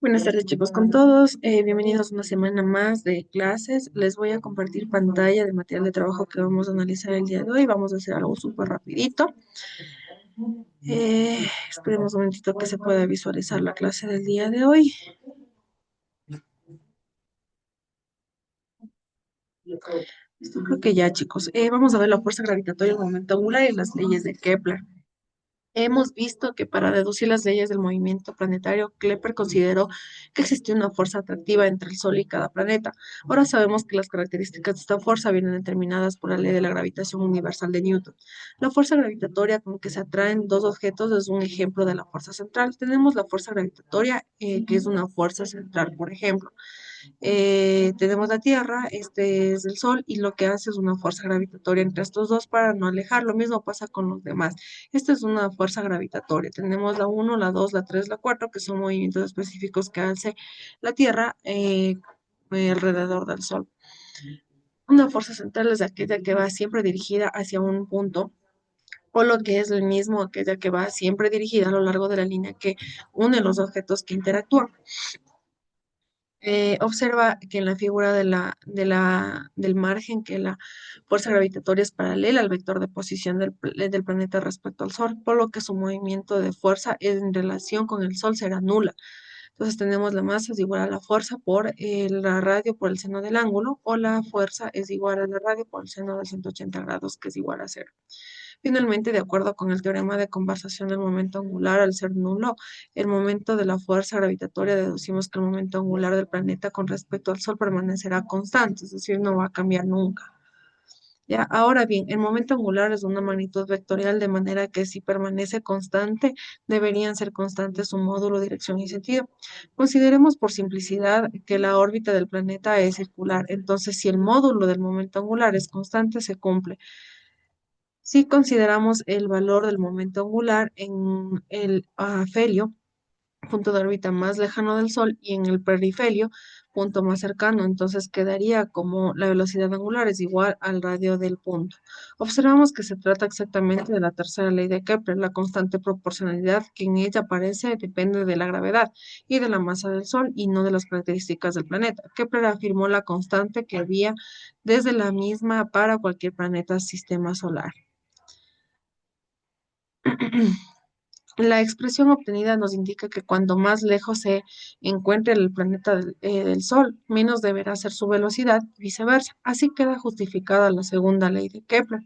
Buenas tardes chicos con todos, bienvenidos a una semana más de clases. Les voy a compartir pantalla de material de trabajo que vamos a analizar el día de hoy. Vamos a hacer algo súper rapidito. Esperemos un momentito que se pueda visualizar la clase del día de hoy. Esto creo que ya chicos. Vamos a ver la fuerza gravitatoria, el momento angular y las leyes de Kepler. Hemos visto que para deducir las leyes del movimiento planetario, Kepler consideró que existía una fuerza atractiva entre el Sol y cada planeta. Ahora sabemos que las características de esta fuerza vienen determinadas por la ley de la gravitación universal de Newton. La fuerza gravitatoria con que se atraen dos objetos es un ejemplo de la fuerza central. Tenemos la fuerza gravitatoria, que es una fuerza central, por ejemplo. Tenemos la Tierra, este es el Sol, y lo que hace es una fuerza gravitatoria entre estos dos para no alejar. Lo mismo pasa con los demás. Esta es una fuerza gravitatoria. Tenemos la uno, la 2, la 3, la 4, que son movimientos específicos que hace la Tierra alrededor del Sol. Una fuerza central es aquella que va siempre dirigida hacia un punto, o lo que es el mismo, aquella que va siempre dirigida a lo largo de la línea que une los objetos que interactúan. Observa que en la figura del margen que la fuerza gravitatoria es paralela al vector de posición del planeta respecto al Sol, por lo que su movimiento de fuerza en relación con el Sol será nula. Entonces tenemos la masa es igual a la fuerza por la radio por el seno del ángulo, o la fuerza es igual a la radio por el seno de 180 grados, que es igual a cero. Finalmente, de acuerdo con el teorema de conversación del momento angular, al ser nulo el momento de la fuerza gravitatoria, deducimos que el momento angular del planeta con respecto al Sol permanecerá constante, es decir, no va a cambiar nunca. Ya, ahora bien, el momento angular es una magnitud vectorial, de manera que si permanece constante, deberían ser constantes su módulo, dirección y sentido. Consideremos por simplicidad que la órbita del planeta es circular, entonces si el módulo del momento angular es constante, se cumple. Si consideramos el valor del momento angular en el afelio, punto de órbita más lejano del Sol, y en el perifelio, punto más cercano, entonces quedaría como la velocidad angular es igual al radio del punto. Observamos que se trata exactamente de la tercera ley de Kepler, la constante proporcionalidad que en ella aparece depende de la gravedad y de la masa del Sol y no de las características del planeta. Kepler afirmó la constante que había desde la misma para cualquier planeta sistema solar. La expresión obtenida nos indica que cuanto más lejos se encuentre el planeta del Sol, menos deberá ser su velocidad y viceversa. Así queda justificada la segunda ley de Kepler.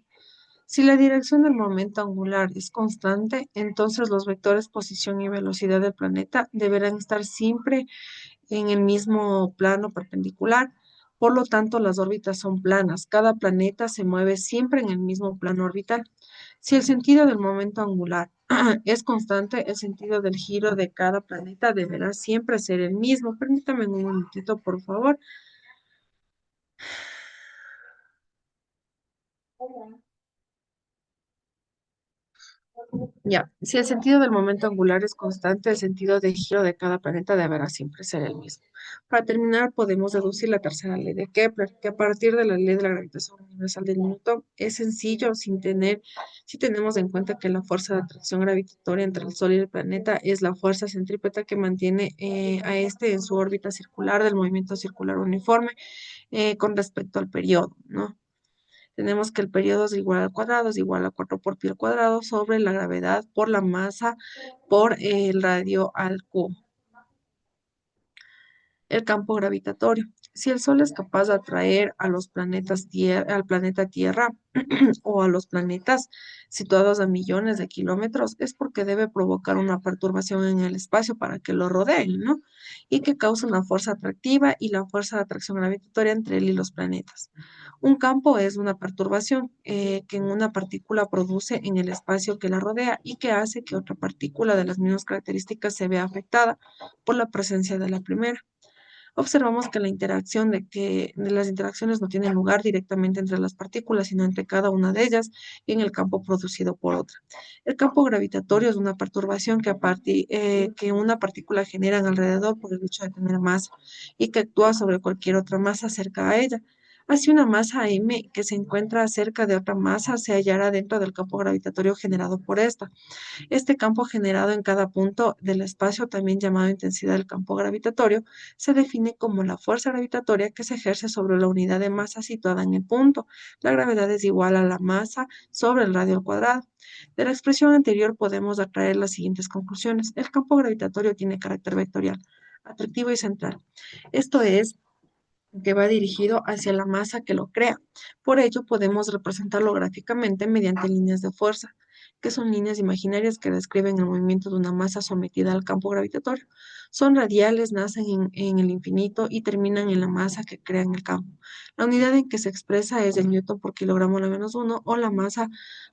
Si la dirección del momento angular es constante, entonces los vectores posición y velocidad del planeta deberán estar siempre en el mismo plano perpendicular. Por lo tanto, las órbitas son planas. Cada planeta se mueve siempre en el mismo plano orbital. Si el sentido del momento angular es constante, el sentido del giro de cada planeta deberá siempre ser el mismo. Permítame un momentito, por favor. Ya, si el sentido del momento angular es constante, el sentido de giro de cada planeta deberá siempre ser el mismo. Para terminar, podemos deducir la tercera ley de Kepler, que a partir de la ley de la gravitación universal de Newton es sencillo si tenemos en cuenta que la fuerza de atracción gravitatoria entre el Sol y el planeta es la fuerza centrípeta que mantiene a este en su órbita circular del movimiento circular uniforme con respecto al periodo, ¿no? Tenemos que el periodo es igual al cuadrado, es igual a 4 por pi al cuadrado sobre la gravedad por la masa por el radio al cubo. El campo gravitatorio. Si el Sol es capaz de atraer a los planetas al planeta Tierra o a los planetas situados a millones de kilómetros, es porque debe provocar una perturbación en el espacio para que lo rodeen, ¿no? Y que causa una fuerza atractiva y la fuerza de atracción gravitatoria entre él y los planetas. Un campo es una perturbación que en una partícula produce en el espacio que la rodea y que hace que otra partícula de las mismas características se vea afectada por la presencia de la primera. Observamos que de las interacciones no tienen lugar directamente entre las partículas, sino entre cada una de ellas en el campo producido por otra. El campo gravitatorio es una perturbación que una partícula genera alrededor por el hecho de tener masa y que actúa sobre cualquier otra masa cerca a ella. Así una masa m que se encuentra cerca de otra masa se hallará dentro del campo gravitatorio generado por esta. Este campo generado en cada punto del espacio, también llamado intensidad del campo gravitatorio, se define como la fuerza gravitatoria que se ejerce sobre la unidad de masa situada en el punto. La gravedad es igual a la masa sobre el radio al cuadrado. De la expresión anterior podemos extraer las siguientes conclusiones. El campo gravitatorio tiene carácter vectorial, atractivo y central. Esto es que va dirigido hacia la masa que lo crea. Por ello, podemos representarlo gráficamente mediante líneas de fuerza, que son líneas imaginarias que describen el movimiento de una masa sometida al campo gravitatorio. Son radiales, nacen en el infinito y terminan en la masa que crea en el campo. La unidad en que se expresa es el newton por kilogramo a la menos uno o la masa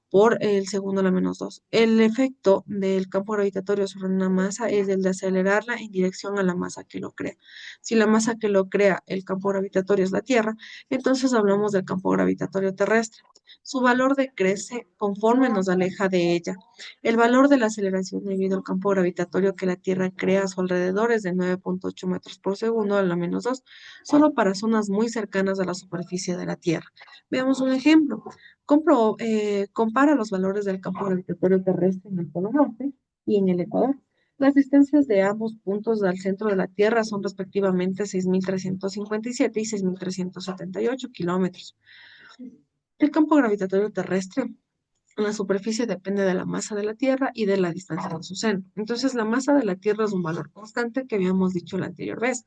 por el segundo a la menos 2. El efecto del campo gravitatorio sobre una masa es el de acelerarla en dirección a la masa que lo crea. Si la masa que lo crea el campo gravitatorio es la Tierra, entonces hablamos del campo gravitatorio terrestre. Su valor decrece conforme nos aleja de ella. El valor de la aceleración debido al campo gravitatorio que la Tierra crea a su alrededor es de 9,8 metros por segundo a la menos 2, solo para zonas muy cercanas a la superficie de la Tierra. Veamos un ejemplo. Compara los valores del campo gravitatorio terrestre en el Polo Norte y en el Ecuador. Las distancias de ambos puntos al centro de la Tierra son respectivamente 6.357 y 6.378 kilómetros. El campo gravitatorio terrestre en la superficie depende de la masa de la Tierra y de la distancia de su centro. Entonces, la masa de la Tierra es un valor constante que habíamos dicho la anterior vez.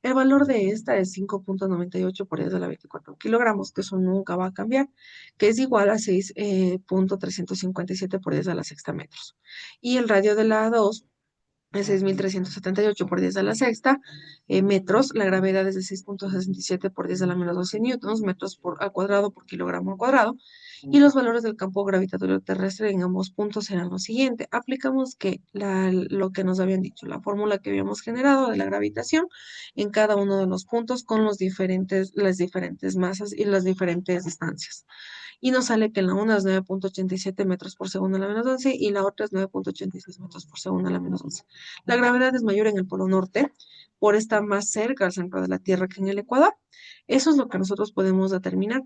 El valor de esta es 5,98 por 10 a la 24 kilogramos, que eso nunca va a cambiar, que es igual a 6,357 por 10 a la sexta metros. Y el radio de la 2 es 6.378 por 10 a la sexta metros. La gravedad es de 6,67 por 10 a la menos 12 newtons, metros al cuadrado por kilogramo al cuadrado. Y los valores del campo gravitatorio terrestre en ambos puntos serán lo siguiente. Aplicamos lo que nos habían dicho, la fórmula que habíamos generado de la gravitación en cada uno de los puntos con las diferentes masas y las diferentes distancias. Y nos sale que la una es 9,87 metros por segundo a la menos 11 y la otra es 9,86 metros por segundo a la menos 11. La gravedad es mayor en el polo norte por estar más cerca al centro de la Tierra que en el Ecuador. Eso es lo que nosotros podemos determinar.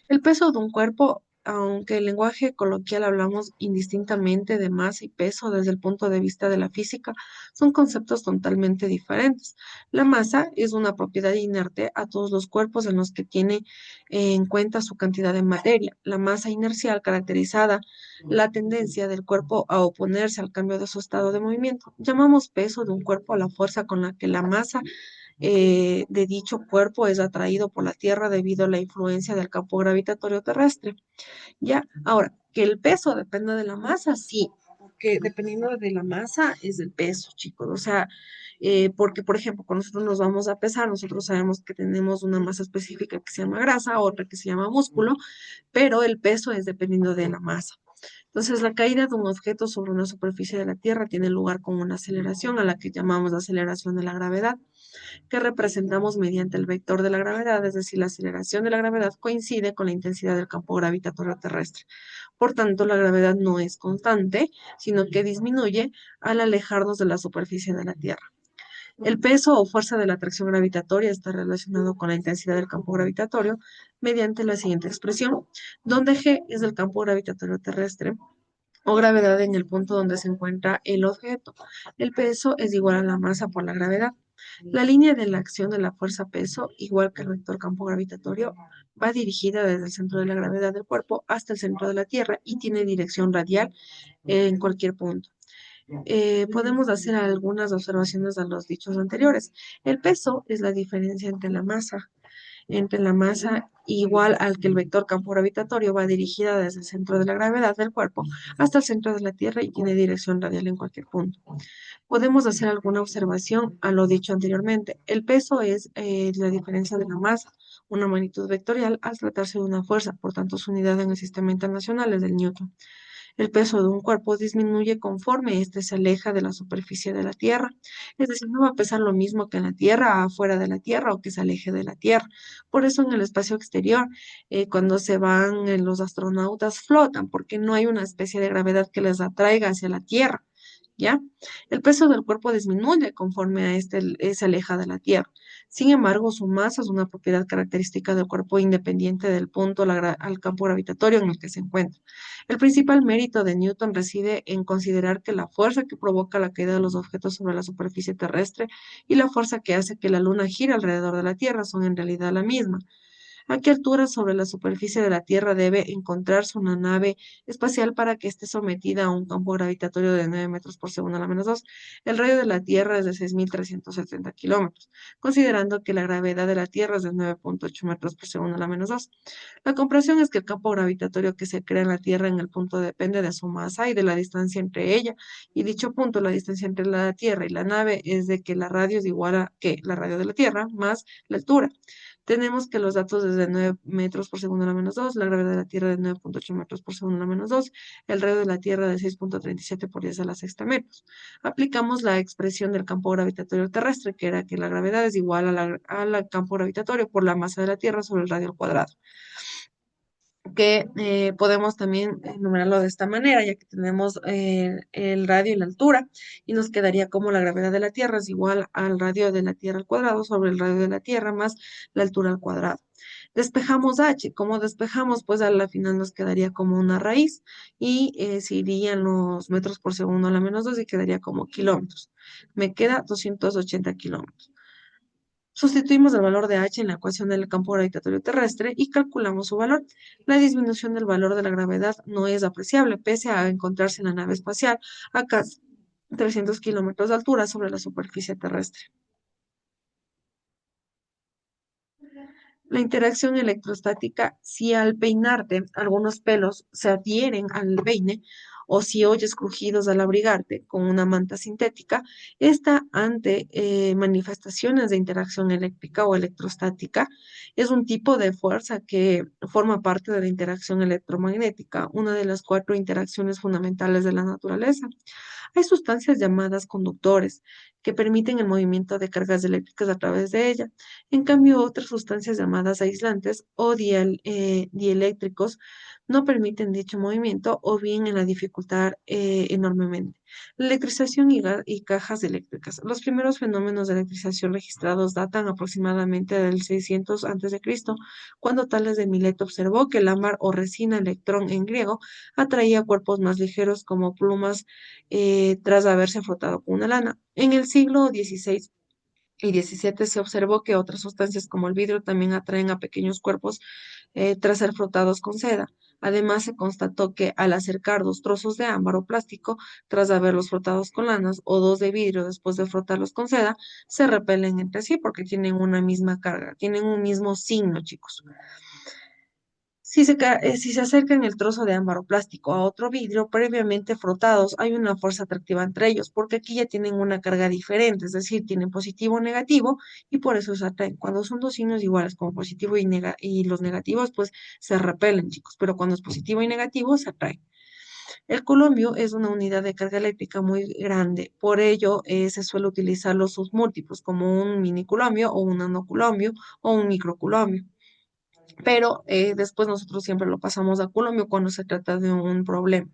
El peso de un cuerpo, aunque en lenguaje coloquial hablamos indistintamente de masa y peso desde el punto de vista de la física, son conceptos totalmente diferentes. La masa es una propiedad inerte a todos los cuerpos en los que tiene en cuenta su cantidad de materia. La masa inercial caracterizada la tendencia del cuerpo a oponerse al cambio de su estado de movimiento. Llamamos peso de un cuerpo a la fuerza con la que la masa de dicho cuerpo es atraído por la Tierra debido a la influencia del campo gravitatorio terrestre. Ya, ahora, que el peso dependa de la masa, sí, porque dependiendo de la masa es el peso, chicos. O sea, porque, por ejemplo, cuando nosotros nos vamos a pesar, nosotros sabemos que tenemos una masa específica que se llama grasa, otra que se llama músculo, pero el peso es dependiendo de la masa. Entonces, la caída de un objeto sobre una superficie de la Tierra tiene lugar con una aceleración a la que llamamos la aceleración de la gravedad que representamos mediante el vector de la gravedad, es decir, la aceleración de la gravedad coincide con la intensidad del campo gravitatorio terrestre. Por tanto, la gravedad no es constante, sino que disminuye al alejarnos de la superficie de la Tierra. El peso o fuerza de la atracción gravitatoria está relacionado con la intensidad del campo gravitatorio mediante la siguiente expresión, donde G es el campo gravitatorio terrestre o gravedad en el punto donde se encuentra el objeto. El peso es igual a la masa por la gravedad. La línea de la acción de la fuerza peso, igual que el vector campo gravitatorio, va dirigida desde el centro de la gravedad del cuerpo hasta el centro de la Tierra y tiene dirección radial en cualquier punto. Podemos hacer algunas observaciones a los dichos anteriores. El peso es la diferencia entre la masa igual al que el vector campo gravitatorio va dirigida desde el centro de la gravedad del cuerpo hasta el centro de la Tierra y tiene dirección radial en cualquier punto. Podemos hacer alguna observación a lo dicho anteriormente. El peso es la diferencia de la masa, una magnitud vectorial al tratarse de una fuerza, por tanto su unidad en el sistema internacional es el newton. El peso de un cuerpo disminuye conforme éste se aleja de la superficie de la Tierra. Es decir, no va a pesar lo mismo que en la Tierra, afuera de la Tierra o que se aleje de la Tierra. Por eso en el espacio exterior, cuando se van los astronautas flotan, porque no hay una especie de gravedad que les atraiga hacia la Tierra. ¿ya? El peso del cuerpo disminuye conforme a se aleja de la Tierra. Sin embargo, su masa es una propiedad característica del cuerpo independiente del punto al campo gravitatorio en el que se encuentra. El principal mérito de Newton reside en considerar que la fuerza que provoca la caída de los objetos sobre la superficie terrestre y la fuerza que hace que la Luna gire alrededor de la Tierra son en realidad la misma. ¿A qué altura sobre la superficie de la Tierra debe encontrarse una nave espacial para que esté sometida a un campo gravitatorio de 9 metros por segundo a la menos 2? El radio de la Tierra es de 6.370 kilómetros, considerando que la gravedad de la Tierra es de 9,8 metros por segundo a la menos 2. La comparación es que el campo gravitatorio que se crea en la Tierra en el punto depende de su masa y de la distancia entre ella, y dicho punto, la distancia entre la Tierra y la nave es de que la radio es igual a que la radio de la Tierra más la altura. Tenemos que los datos desde 9 metros por segundo a la menos 2, la gravedad de la Tierra de 9,8 metros por segundo a la menos 2, el radio de la Tierra de 6,37 por 10 a la sexta metros. Aplicamos la expresión del campo gravitatorio terrestre, que era que la gravedad es igual al campo gravitatorio por la masa de la Tierra sobre el radio al cuadrado, que podemos también enumerarlo de esta manera, ya que tenemos el radio y la altura, y nos quedaría como la gravedad de la Tierra es igual al radio de la Tierra al cuadrado sobre el radio de la Tierra más la altura al cuadrado. Despejamos h, como despejamos, pues a la final nos quedaría como una raíz y se irían los metros por segundo a la menos 2 y quedaría como kilómetros. Me queda 280 kilómetros. Sustituimos el valor de h en la ecuación del campo gravitatorio terrestre y calculamos su valor. La disminución del valor de la gravedad no es apreciable, pese a encontrarse en la nave espacial a casi 300 kilómetros de altura sobre la superficie terrestre. La interacción electrostática, si al peinarte algunos pelos se adhieren al peine o si oyes crujidos al abrigarte con una manta sintética, esta ante manifestaciones de interacción eléctrica o electrostática es un tipo de fuerza que forma parte de la interacción electromagnética, una de las cuatro interacciones fundamentales de la naturaleza. Hay sustancias llamadas conductores que permiten el movimiento de cargas eléctricas a través de ella. En cambio, otras sustancias llamadas aislantes o dieléctricos no permiten dicho movimiento o bien en la dificultad enormemente. La electrización y cajas eléctricas. Los primeros fenómenos de electrización registrados datan aproximadamente del 600 a.C., cuando Tales de Mileto observó que el ámbar o resina electrón en griego atraía cuerpos más ligeros como plumas tras haberse frotado con una lana. En el siglo XVI y XVII se observó que otras sustancias como el vidrio también atraen a pequeños cuerpos tras ser frotados con seda. Además, se constató que al acercar dos trozos de ámbar o plástico tras haberlos frotados con lanas o dos de vidrio después de frotarlos con seda, se repelen entre sí porque tienen una misma carga, tienen un mismo signo, chicos. Si se acercan el trozo de ámbar o plástico a otro vidrio previamente frotados, hay una fuerza atractiva entre ellos, porque aquí ya tienen una carga diferente, es decir, tienen positivo o negativo, y por eso se atraen. Cuando son dos signos iguales como positivo y los negativos, pues se repelen, chicos, pero cuando es positivo y negativo, se atraen. El colombio es una unidad de carga eléctrica muy grande, por ello se suele utilizar los submúltiplos como un miniculombio o un nanoculombio o un microculombio, pero después nosotros siempre lo pasamos a Colombia cuando se trata de un problema.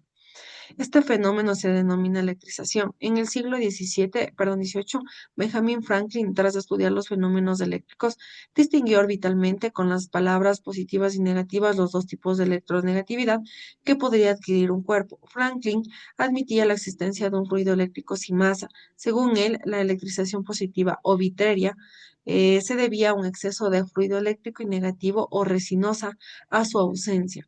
Este fenómeno se denomina electrización. En el siglo XVII, perdón, XVIII, Benjamin Franklin, tras estudiar los fenómenos eléctricos, distinguió orbitalmente con las palabras positivas y negativas los dos tipos de electronegatividad que podría adquirir un cuerpo. Franklin admitía la existencia de un fluido eléctrico sin masa. Según él, la electrización positiva o vitreria se debía a un exceso de fluido eléctrico y negativo o resinosa a su ausencia.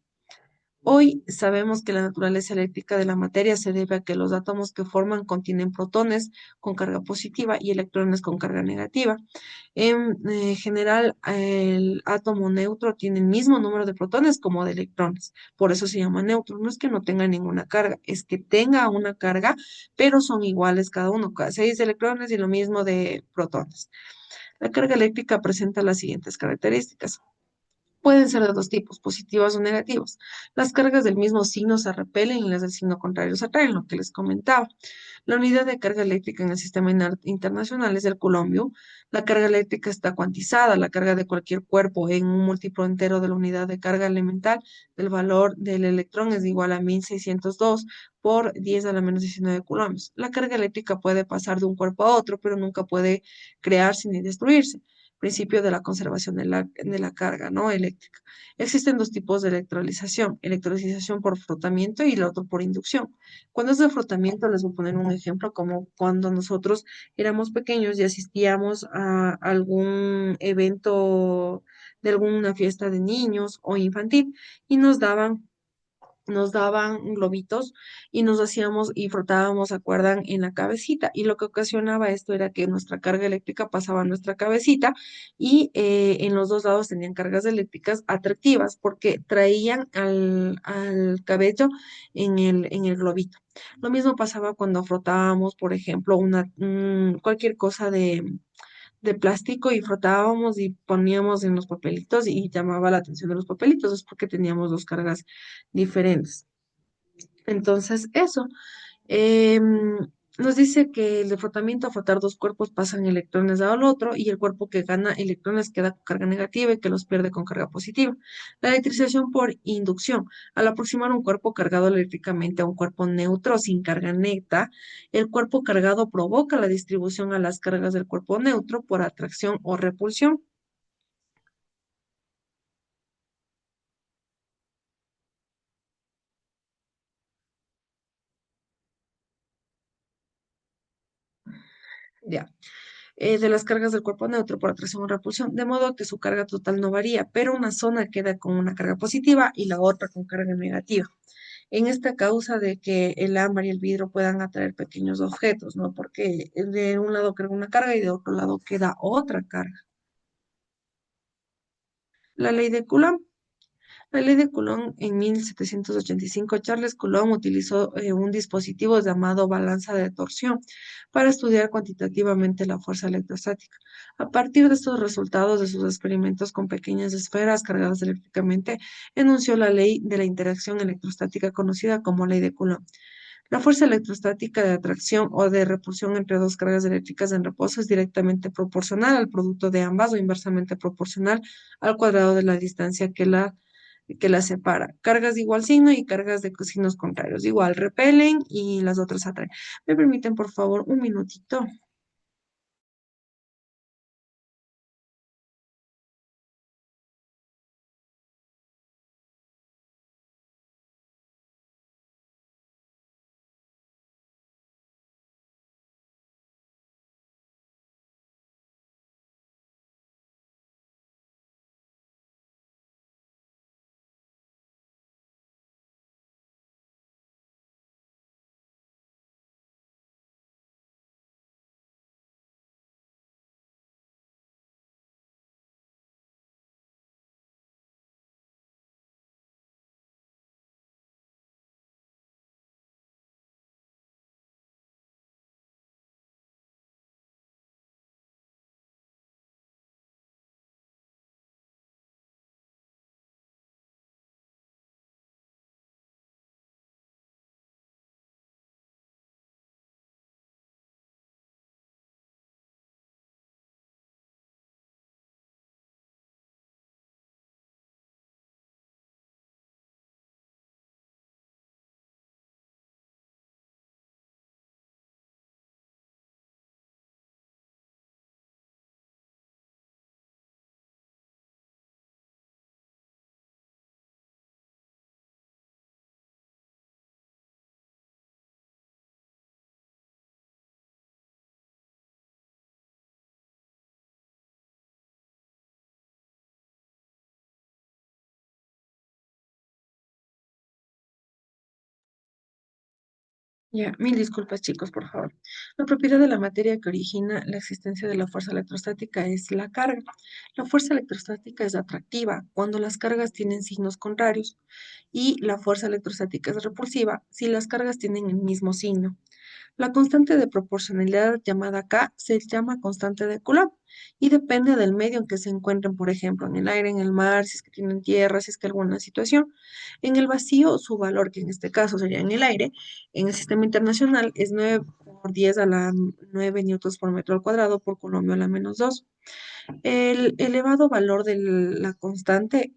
Hoy sabemos que la naturaleza eléctrica de la materia se debe a que los átomos que forman contienen protones con carga positiva y electrones con carga negativa. En general, el átomo neutro tiene el mismo número de protones como de electrones, por eso se llama neutro. No es que no tenga ninguna carga, es que tenga una carga, pero son iguales cada uno, cada 6 electrones y lo mismo de protones. La carga eléctrica presenta las siguientes características. Pueden ser de dos tipos, positivas o negativas. Las cargas del mismo signo se repelen y las del signo contrario se atraen, lo que les comentaba. La unidad de carga eléctrica en el sistema internacional es el Coulombium. La carga eléctrica está cuantizada. La carga de cualquier cuerpo en un múltiplo entero de la unidad de carga elemental del valor del electrón es igual a 1602 por 10 a la menos 19 coulombs. La carga eléctrica puede pasar de un cuerpo a otro, pero nunca puede crearse ni destruirse. Principio de la conservación de la carga, ¿no? Eléctrica. Existen dos tipos de electrolización, electrolización por frotamiento y la otra por inducción. Cuando es de frotamiento, les voy a poner un ejemplo, como cuando nosotros éramos pequeños y asistíamos a algún evento de alguna fiesta de niños o infantil y nos daban globitos y nos hacíamos y frotábamos, ¿se acuerdan?, en la cabecita. Y lo que ocasionaba esto era que nuestra carga eléctrica pasaba a nuestra cabecita y en los dos lados tenían cargas eléctricas atractivas porque traían al cabello en el globito. Lo mismo pasaba cuando frotábamos, por ejemplo, cualquier cosa de plástico y frotábamos y poníamos en los papelitos y llamaba la atención de los papelitos, es porque teníamos dos cargas diferentes. Entonces, eso. em, Nos dice que el de frotamiento, a frotar dos cuerpos, pasan electrones al otro y el cuerpo que gana electrones queda con carga negativa y que los pierde con carga positiva. La electrización por inducción. Al aproximar un cuerpo cargado eléctricamente a un cuerpo neutro sin carga neta, el cuerpo cargado provoca la distribución a las cargas del cuerpo neutro por atracción o repulsión. Ya. De las cargas del cuerpo neutro por atracción o repulsión, de modo que su carga total no varía, pero una zona queda con una carga positiva y la otra con carga negativa. En esta causa de que el ámbar y el vidrio puedan atraer pequeños objetos, ¿no? Porque de un lado queda una carga y de otro lado queda otra carga. La ley de Coulomb. La ley de Coulomb en 1785, Charles Coulomb utilizó un dispositivo llamado balanza de torsión para estudiar cuantitativamente la fuerza electrostática. A partir de estos resultados de sus experimentos con pequeñas esferas cargadas eléctricamente, enunció la ley de la interacción electrostática conocida como ley de Coulomb. La fuerza electrostática de atracción o de repulsión entre dos cargas eléctricas en reposo es directamente proporcional al producto de ambas o inversamente proporcional al cuadrado de la distancia que la separa. Cargas de igual signo y cargas de signos contrarios. Igual repelen y las otras atraen. ¿Me permiten, por favor, un minutito? Ya, mil disculpas, chicos, por favor. La propiedad de la materia que origina la existencia de la fuerza electrostática es la carga. La fuerza electrostática es atractiva cuando las cargas tienen signos contrarios y la fuerza electrostática es repulsiva si las cargas tienen el mismo signo. La constante de proporcionalidad llamada K se llama constante de Coulomb y depende del medio en que se encuentren, por ejemplo, en el aire, en el mar, si es que tienen tierra, si es que alguna situación. En el vacío, su valor, que en este caso sería en el aire, en el sistema internacional es 9 por 10 a la 9 newtons por metro al cuadrado por Coulomb a la -2. El elevado valor de la constante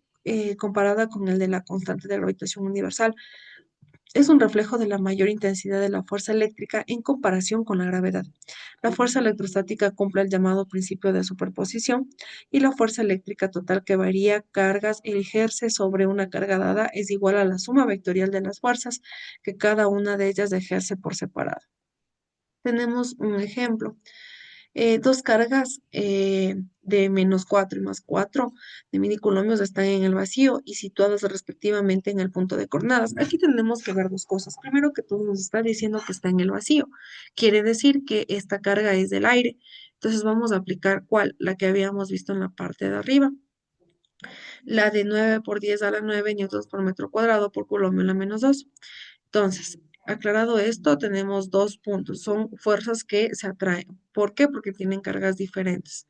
comparada con el de la constante de gravitación universal es un reflejo de la mayor intensidad de la fuerza eléctrica en comparación con la gravedad. La fuerza electrostática cumple el llamado principio de superposición y la fuerza eléctrica total que varía cargas ejerce sobre una carga dada es igual a la suma vectorial de las fuerzas que cada una de ellas ejerce por separado. Tenemos un ejemplo. Dos cargas de -4 y +4 de minicolombios están en el vacío y situadas respectivamente en el punto de coordenadas. Aquí tenemos que ver dos cosas. Primero que todo nos está diciendo que está en el vacío. Quiere decir que esta carga es del aire. Entonces vamos a aplicar ¿cuál? La que habíamos visto en la parte de arriba, la de 9 por 10 a la 9 newtons por metro cuadrado por coulomb a la -2. Entonces, aclarado esto, tenemos dos puntos. Son fuerzas que se atraen. ¿Por qué? Porque tienen cargas diferentes.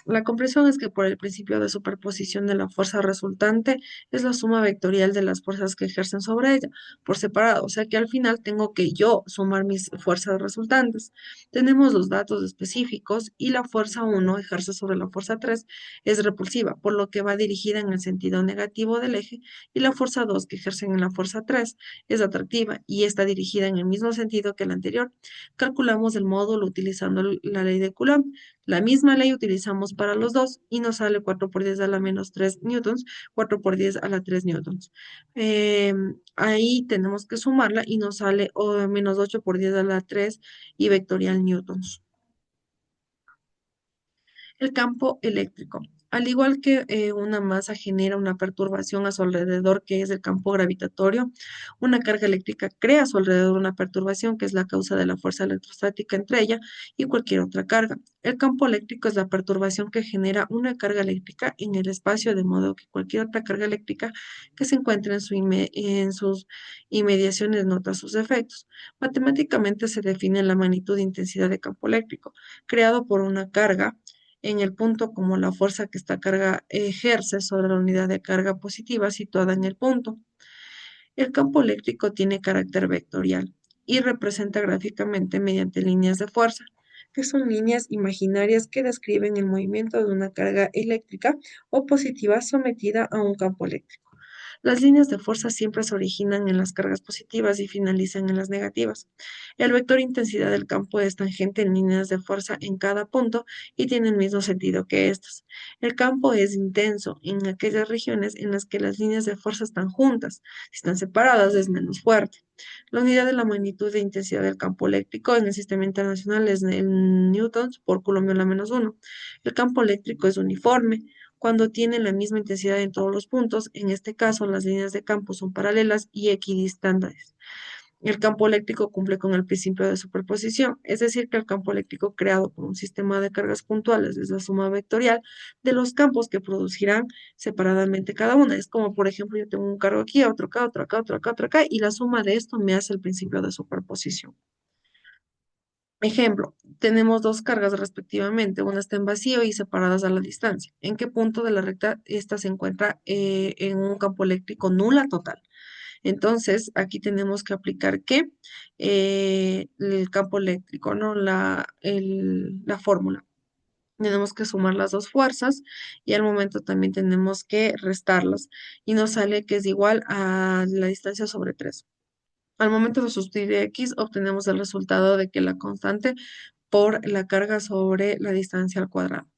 La compresión es que por el principio de superposición de la fuerza resultante es la suma vectorial de las fuerzas que ejercen sobre ella por separado. O sea que al final tengo que yo sumar mis fuerzas resultantes. Tenemos los datos específicos y la fuerza 1 ejerce sobre la fuerza 3 es repulsiva, por lo que va dirigida en el sentido negativo del eje, y la fuerza 2 que ejerce en la fuerza 3 es atractiva y está dirigida en el mismo sentido que la anterior. Calculamos el módulo utilizando la ley de Coulomb. La misma ley utilizamos para los dos y nos sale 4 por 10 a la -3 newtons, 4 por 10 a la 3 newtons. Ahí tenemos que sumarla y nos sale -8 por 10 a la 3 y vectorial newtons. El campo eléctrico. Al igual que una masa genera una perturbación a su alrededor, que es el campo gravitatorio, una carga eléctrica crea a su alrededor una perturbación, que es la causa de la fuerza electrostática entre ella y cualquier otra carga. El campo eléctrico es la perturbación que genera una carga eléctrica en el espacio, de modo que cualquier otra carga eléctrica que se encuentre en sus inmediaciones nota sus efectos. Matemáticamente se define la magnitud de intensidad de campo eléctrico, creado por una carga en el punto como la fuerza que esta carga ejerce sobre la unidad de carga positiva situada en el punto. El campo eléctrico tiene carácter vectorial y representa gráficamente mediante líneas de fuerza, que son líneas imaginarias que describen el movimiento de una carga eléctrica o positiva sometida a un campo eléctrico. Las líneas de fuerza siempre se originan en las cargas positivas y finalizan en las negativas. El vector intensidad del campo es tangente en líneas de fuerza en cada punto y tiene el mismo sentido que estas. El campo es intenso en aquellas regiones en las que las líneas de fuerza están juntas. Si están separadas es menos fuerte. La unidad de la magnitud de intensidad del campo eléctrico en el sistema internacional es en newtons por coulomb a la -1. El campo eléctrico es uniforme cuando tiene la misma intensidad en todos los puntos. En este caso, las líneas de campo son paralelas y equidistantes. El campo eléctrico cumple con el principio de superposición, es decir, que el campo eléctrico creado por un sistema de cargas puntuales es la suma vectorial de los campos que producirán separadamente cada una. Es como, por ejemplo, yo tengo un cargo aquí, otro acá, otro acá, otro acá, otro acá, y la suma de esto me hace el principio de superposición. Ejemplo, tenemos dos cargas respectivamente, una está en vacío y separadas a la distancia. ¿En qué punto de la recta esta se encuentra en un campo eléctrico nula total? Entonces, aquí tenemos que aplicar que el campo eléctrico, ¿no? La fórmula. Tenemos que sumar las dos fuerzas y al momento también tenemos que restarlas. Y nos sale que es igual a la distancia sobre 3. Al momento de sustituir x, obtenemos el resultado de que la constante por la carga sobre la distancia al cuadrado.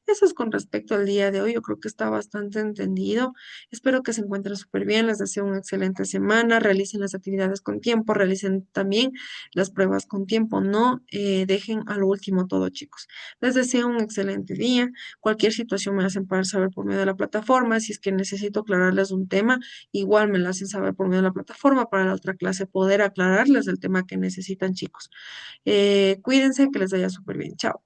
Eso es con respecto al día de hoy. Yo creo que está bastante entendido. Espero que se encuentren súper bien. Les deseo una excelente semana. Realicen las actividades con tiempo. Realicen también las pruebas con tiempo. No dejen a lo último todo, chicos. Les deseo un excelente día. Cualquier situación me hacen para saber por medio de la plataforma. Si es que necesito aclararles un tema, igual me lo hacen saber por medio de la plataforma para la otra clase poder aclararles el tema que necesitan, chicos. Cuídense, que les vaya súper bien. Chao.